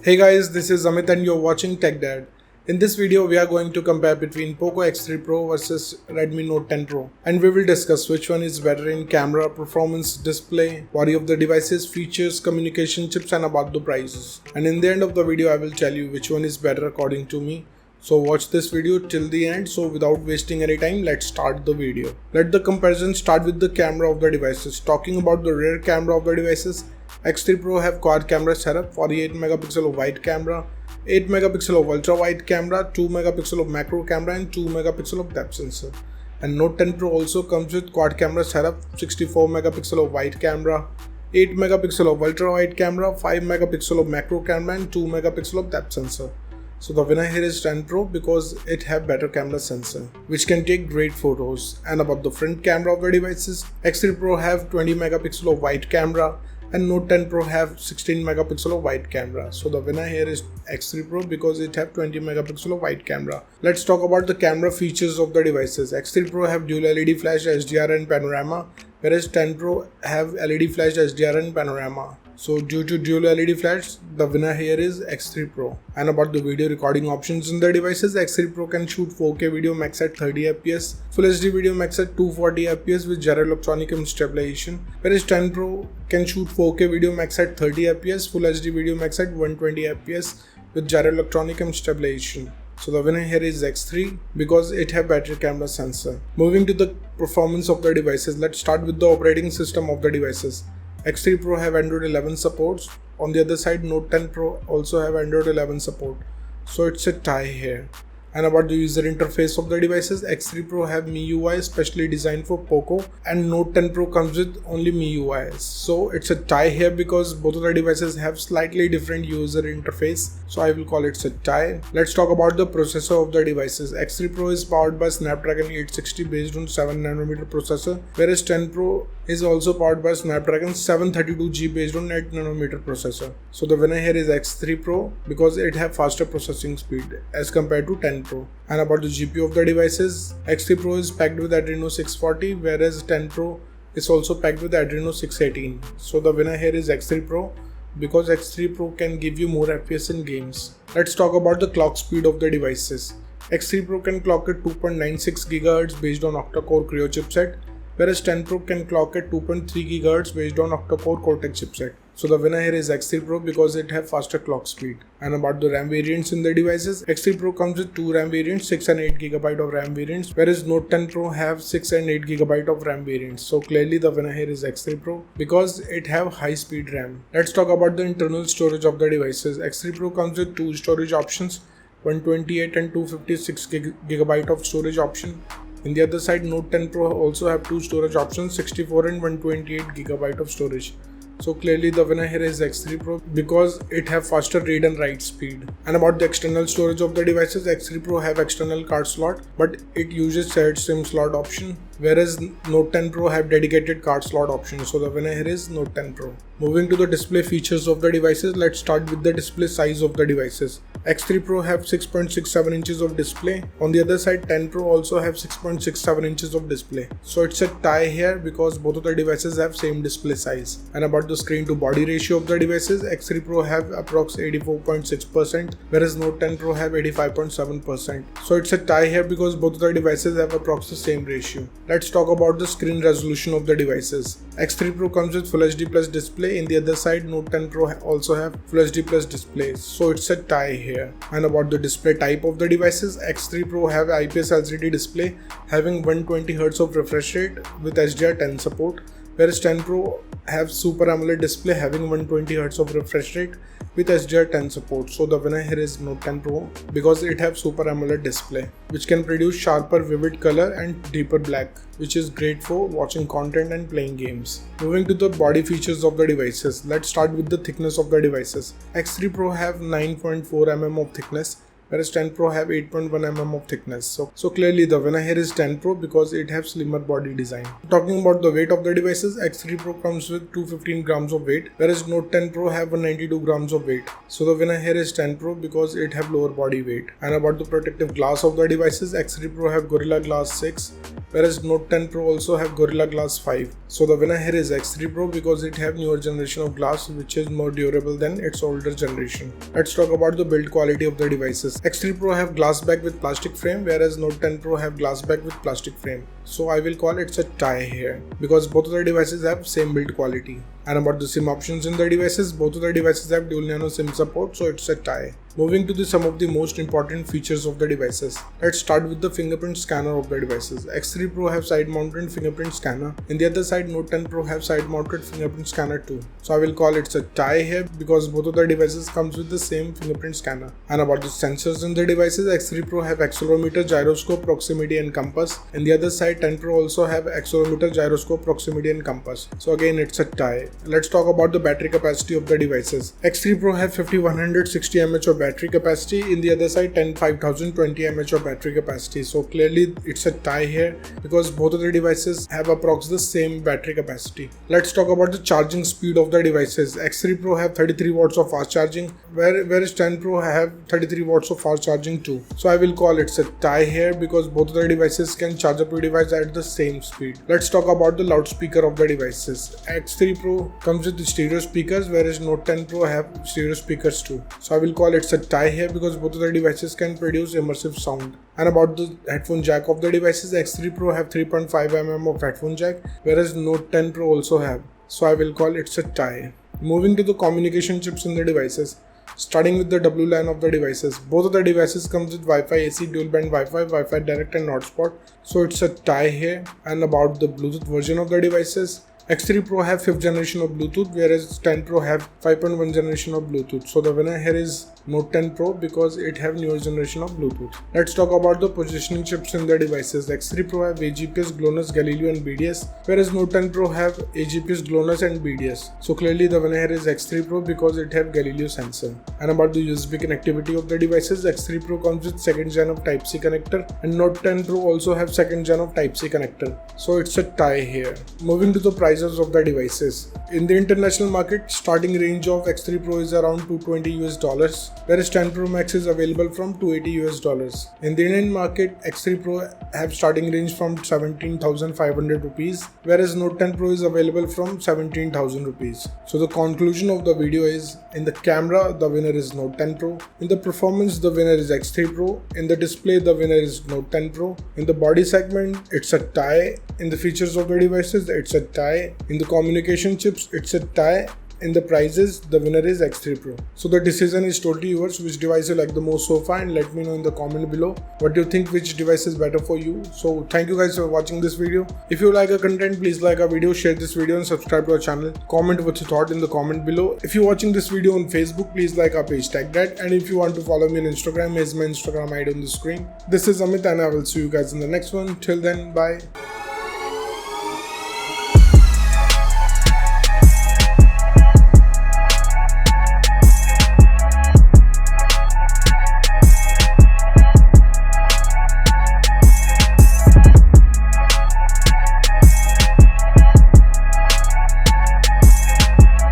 Hey guys, this is Amit and you're watching Tech Dad. In this video, we are going to compare between Poco X3 Pro versus Redmi Note 10 Pro, and we will discuss which one is better in camera, performance, display, body of the devices, features, communication chips, and about the prices. And in the end of the video, I will tell you which one is better according to me. So watch this video till the end. So without wasting any time, let's start the video. Let the comparison start with the camera of the devices. Talking about the rear camera of the devices, X3 Pro have quad camera setup, 48 megapixel of wide camera, 8 megapixel of ultra wide camera, 2 megapixel of macro camera and 2 megapixel of depth sensor. And Note 10 Pro also comes with quad camera setup, 64 megapixel of wide camera, 8 megapixel of ultra wide camera, 5 megapixel of macro camera and 2 megapixel of depth sensor. So the winner here is 10 Pro because it have better camera sensor which can take great photos. And about the front camera of the devices, X3 Pro have 20 megapixel of wide camera and Note 10 Pro have 16 megapixel of wide camera. So the winner here is X3 Pro because it have 20 megapixel of wide camera. Let's talk about the camera features of the devices. X3 Pro have dual LED flash, HDR and panorama, whereas 10 Pro have LED flash, HDR and panorama. So due to dual LED flash, the winner here is X3 Pro. And about the video recording options in the devices, X3 Pro can shoot 4K video max at 30 fps, Full HD video max at 240 fps with gyro electronic image stabilization, whereas 10 Pro can shoot 4K video max at 30 fps, Full HD video max at 120 fps with gyro electronic image stabilization. So the winner here is X3 because it have better camera sensor. Moving to the performance of the devices, let's start with the operating system of the devices. X3 Pro have Android 11 supports. On the other side, Note 10 Pro also have Android 11 support. So it's a tie here. And about the user interface of the devices, X3 Pro have MIUI specially designed for Poco and Note 10 Pro comes with only MIUI. So it's a tie here because both of the devices have slightly different user interface. So I will call it a tie. Let's talk about the processor of the devices. X3 Pro is powered by Snapdragon 860 based on 7nm processor, whereas 10 Pro is also powered by Snapdragon 732G based on 8nm processor. So the winner here is X3 Pro because it have faster processing speed as compared to 10 Pro. And about the GPU of the devices, X3 Pro is packed with Adreno 640 whereas 10 Pro is also packed with Adreno 618. So the winner here is X3 Pro because X3 Pro can give you more FPS in games. Let's talk about the clock speed of the devices. X3 Pro can clock at 2.96 GHz based on octa-core Creo chipset, whereas 10 Pro can clock at 2.3 GHz based on octa-core Cortex chipset. So the winner here is X3 Pro because it have faster clock speed. And about the RAM variants in the devices, X3 Pro comes with two RAM variants, 6 and 8 GB of RAM variants, whereas Note 10 Pro have 6 and 8 GB of RAM variants. So clearly the winner here is X3 Pro because it have high speed RAM. Let's talk about the internal storage of the devices. X3 Pro comes with two storage options, 128 and 256 GB of storage option. In the other side, Note 10 Pro also have two storage options, 64 and 128 GB of storage. So clearly the winner here is X3 Pro because it have faster read and write speed. And about the external storage of the devices, X3 Pro have external card slot but it uses shared SIM slot option, whereas Note 10 Pro have dedicated card slot option. So the winner here is Note 10 Pro. Moving to the display features of the devices, let's start with the display size of the devices. X3 Pro have 6.67 inches of display. On the other side, 10 Pro also have 6.67 inches of display. So it's a tie here because both of the devices have same display size. And about the screen to body ratio of the devices, X3 Pro have approx 84.6% whereas Note 10 Pro have 85.7%. So it's a tie here because both of the devices have approx the same ratio. Let's talk about the screen resolution of the devices. X3 Pro comes with Full HD Plus display. In the other side, Note 10 Pro also have Full HD Plus displays. So it's a tie here. And about the display type of the devices, X3 Pro have IPS LCD display having 120Hz of refresh rate with HDR10 support, whereas 10 Pro have Super AMOLED display having 120Hz of refresh rate with HDR10 support. So the winner here is Note 10 Pro because it have Super AMOLED display which can produce sharper vivid color and deeper black, which is great for watching content and playing games. Moving to the body features of the devices, let's start with the thickness of the devices. X3 Pro have 9.4 mm of thickness whereas 10 Pro have 8.1 mm of thickness. So clearly the winner here is 10 Pro because it has slimmer body design. Talking about the weight of the devices, X3 Pro comes with 215 grams of weight, whereas Note 10 Pro have 192 grams of weight. So the winner here is 10 Pro because it have lower body weight. And about the protective glass of the devices, X3 Pro have Gorilla Glass 6, whereas Note 10 Pro also have Gorilla Glass 5. So the winner here is X3 Pro because it have newer generation of glass which is more durable than its older generation. Let's talk about the build quality of the devices. X3 Pro have glass back with plastic frame, whereas Note 10 Pro have glass back with plastic frame. So I will call it a tie here because both of the devices have same build quality. And about the SIM options in the devices, both of the devices have dual nano SIM support, so it's a tie. Moving to some of the most important features of the devices. Let's start with the fingerprint scanner of the devices. X3 Pro have side mounted fingerprint scanner. In the other side, Note 10 Pro have side mounted fingerprint scanner too. So I will call it a tie here because both of the devices comes with the same fingerprint scanner. And about the sensors in the devices, X3 Pro have accelerometer, gyroscope, proximity and compass. In the other side, 10 Pro also have accelerometer, gyroscope, proximity and compass. So again, it's a tie. Let's talk about the battery capacity of the devices. X3 Pro have 5160 mAh of battery capacity. In the other side, 5020 mAh of battery capacity. So clearly it's a tie here because both of the devices have approximately the same battery capacity. Let's talk about the charging speed of the devices. X3 Pro have 33 watts of fast charging, whereas 10 Pro have 33 watts of fast charging too. So I will call it a tie here because both of the devices can charge up your device at the same speed. Let's talk about the loudspeaker of the devices. X3 Pro comes with the stereo speakers, whereas Note 10 Pro have stereo speakers too. So I will call it a tie here because both of the devices can produce immersive sound. And about the headphone jack of the devices, X3 Pro have 3.5 mm of headphone jack, whereas Note 10 Pro also have. So I will call it a tie. Moving to the communication chips in the devices. Starting with the WLAN of the devices. Both of the devices comes with Wi-Fi AC, dual band Wi-Fi, Wi-Fi direct and hotspot. So it's a tie here. And about the Bluetooth version of the devices. X3 Pro have 5th generation of Bluetooth, whereas 10 Pro have 5.1 generation of Bluetooth. So the winner here is Note 10 Pro because it have newer generation of Bluetooth. Let's talk about the positioning chips in the devices. X3 Pro have AGPS, GLONASS, Galileo and BDS, whereas Note 10 Pro have AGPS, GLONASS and BDS. So clearly the winner here is X3 Pro because it have Galileo sensor. And about the USB connectivity of the devices, X3 Pro comes with 2nd gen of Type-C connector and Note 10 Pro also have 2nd gen of Type-C connector. So it's a tie here. Moving to the prices of the devices. In the international market, starting range of X3 Pro is around $220 whereas 10 Pro Max is available from $280. In the Indian market, X3 Pro have starting range from 17,500 rupees, whereas Note 10 Pro is available from 17,000 rupees. So the conclusion of the video is, in the camera, the winner is Note 10 Pro. In the performance, the winner is X3 Pro. In the display, the winner is Note 10 Pro. In the body segment, it's a tie. In the features of the devices, it's a tie. In the communication chips, it's a tie. In the prices, the winner is X3 Pro. So the decision is totally yours, which device you like the most so far, and let me know in the comment below what do you think, which device is better for you. So thank you guys for watching this video. If you like our content, please like our video, share this video and subscribe to our channel. Comment what you thought in the comment below. If you're watching this video on Facebook, please like our page TechDad, and if you want to follow me on Instagram, here's my Instagram ID on the screen. This is Amit and I will see you guys in the next one. Till then, bye.